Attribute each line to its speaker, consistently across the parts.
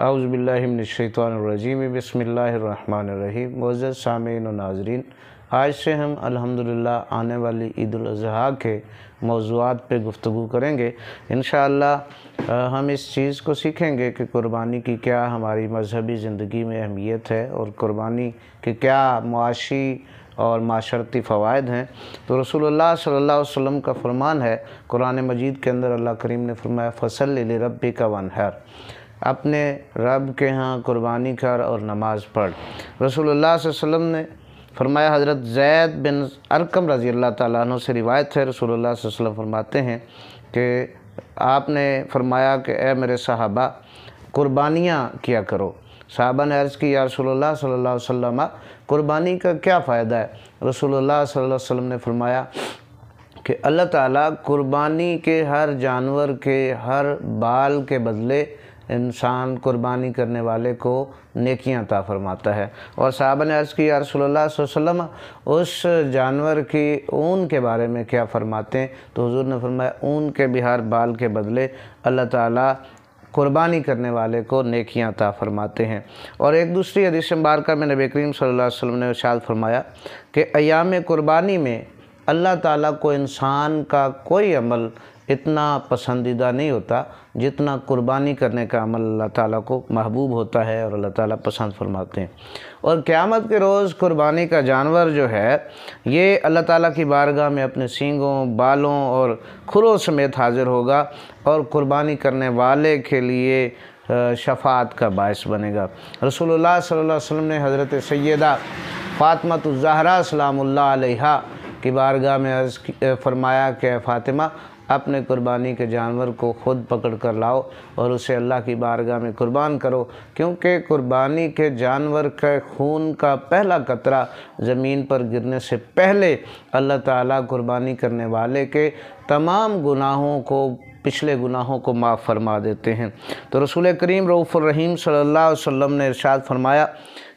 Speaker 1: اعوذ باللہ من الشیطان الرجیم بسم اللہ الرحمن الرحیم۔ معزز سامعین و ناظرین، آج سے ہم الحمدللہ آنے والی عید الاضحیٰ کے موضوعات پہ گفتگو کریں گے۔ انشاءاللہ ہم اس چیز کو سیکھیں گے کہ قربانی کی کیا ہماری مذہبی زندگی میں اہمیت ہے اور قربانی کے کیا معاشی اور معاشرتی فوائد ہیں۔ تو رسول اللہ صلی اللہ علیہ وسلم کا فرمان ہے، قرآن مجید کے اندر اللہ کریم نے فرمایا فَصَلِّ لِرَبِّكَ وَانْحَرْ، اپنے رب کے ہاں قربانی کر اور نماز پڑھ۔ رسول اللہ صلی اللہ علیہ وسلم نے فرمایا، حضرت زید بن ارقم رضی اللہ تعالیٰ عنہ سے روایت ہے، رسول اللہ صلی اللہ علیہ وسلم فرماتے ہیں کہ آپ نے فرمایا کہ اے میرے صحابہ، قربانیاں کیا کرو۔ صحابہ نے عرض کی، یا رسول اللہ صلی اللہ علیہ وسلم، قربانی کا کیا فائدہ ہے؟ رسول اللہ صلی اللہ علیہ وسلم نے فرمایا کہ اللہ تعالیٰ قربانی کے ہر جانور کے ہر بال کے بدلے انسان قربانی کرنے والے کو نیکیاں عطا فرماتا ہے۔ اور صحابہ نے عرض کی، یا رسول اللہ صلی اللہ علیہ وسلم، اس جانور کی اون کے بارے میں کیا فرماتے ہیں؟ تو حضور نے فرمایا، اون کے بھی ہر بال کے بدلے اللہ تعالیٰ قربانی کرنے والے کو نیکیاں عطا فرماتے ہیں۔ اور ایک دوسری حدیث مبارکہ میں نبی کریم صلی اللہ علیہ وسلم نے ارشاد فرمایا کہ ایام قربانی میں اللہ تعالیٰ کو انسان کا کوئی عمل اتنا پسندیدہ نہیں ہوتا جتنا قربانی کرنے کا عمل اللہ تعالیٰ کو محبوب ہوتا ہے اور اللہ تعالیٰ پسند فرماتے ہیں۔ اور قیامت کے روز قربانی کا جانور جو ہے یہ اللہ تعالیٰ کی بارگاہ میں اپنے سینگوں، بالوں اور کھروں سمیت حاضر ہوگا اور قربانی کرنے والے کے لیے شفاعت کا باعث بنے گا۔ رسول اللہ صلی اللہ علیہ وسلم نے حضرت سیدہ فاطمہ الزہرا سلام اللہ علیہا کی بارگاہ میں عرض فرمایا کہ اے فاطمہ، اپنے قربانی کے جانور کو خود پکڑ کر لاؤ اور اسے اللہ کی بارگاہ میں قربان کرو، کیونکہ قربانی کے جانور کے خون کا پہلا قطرہ زمین پر گرنے سے پہلے اللہ تعالیٰ قربانی کرنے والے کے تمام گناہوں کو، پچھلے گناہوں کو معاف فرما دیتے ہیں۔ تو رسول کریم رؤوف الرحیم صلی اللہ علیہ وسلم نے ارشاد فرمایا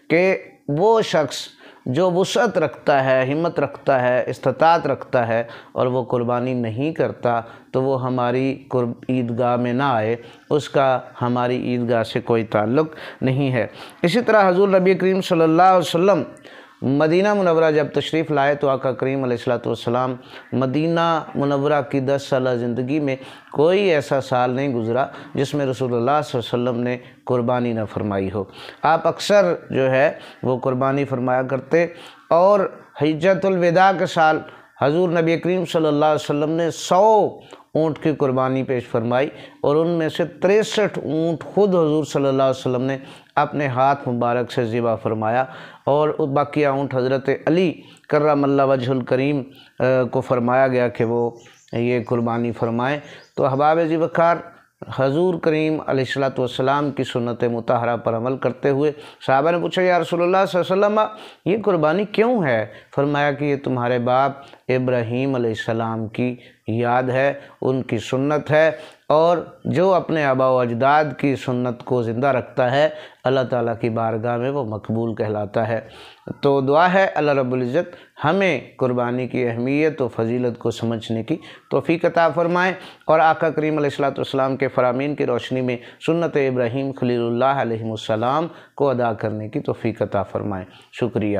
Speaker 1: کہ وہ شخص جو وسعت رکھتا ہے، ہمت رکھتا ہے، استطاعت رکھتا ہے اور وہ قربانی نہیں کرتا تو وہ ہماری عیدگاہ میں نہ آئے، اس کا ہماری عیدگاہ سے کوئی تعلق نہیں ہے۔ اسی طرح حضور نبی کریم صلی اللہ علیہ وسلم مدینہ منورہ جب تشریف لائے تو آقا کریم علیہ السلام مدینہ منورہ کی 10 سالہ زندگی میں کوئی ایسا سال نہیں گزرا جس میں رسول اللہ صلی اللہ علیہ وسلم نے قربانی نہ فرمائی ہو۔ آپ اکثر جو ہے وہ قربانی فرمایا کرتے، اور حجۃ الوداع کے سال حضور نبی کریم صلی اللہ علیہ وسلم نے 100 اونٹ کی قربانی پیش فرمائی، اور ان میں سے 63 اونٹ خود حضور صلی اللہ علیہ وسلم نے اپنے ہاتھ مبارک سے ذبح فرمایا، اور باقیہ اونٹ حضرت علی کرم اللہ وجہ الکریم کو فرمایا گیا کہ وہ یہ قربانی فرمائیں۔ تو احباب ذی وقار، حضور کریم علیہ السلام کی سنت مطہرہ پر عمل کرتے ہوئے صحابہ نے پوچھا، یا رسول اللہ صلی اللہ علیہ وسلم، یہ قربانی کیوں ہے؟ فرمایا کہ یہ تمہارے باپ ابراہیم علیہ السلام کی یاد ہے، ان کی سنت ہے، اور جو اپنے آباء و اجداد کی سنت کو زندہ رکھتا ہے اللہ تعالیٰ کی بارگاہ میں وہ مقبول کہلاتا ہے۔ تو دعا ہے اللہ رب العزت ہمیں قربانی کی اہمیت و فضیلت کو سمجھنے کی توفیق عطا فرمائیں، اور آقا کریم علیہ السلام کے فرامین کی روشنی میں سنت ابراہیم خلیل اللہ علیہ السلام کو ادا کرنے کی توفیق عطا فرمائیں۔ شکریہ۔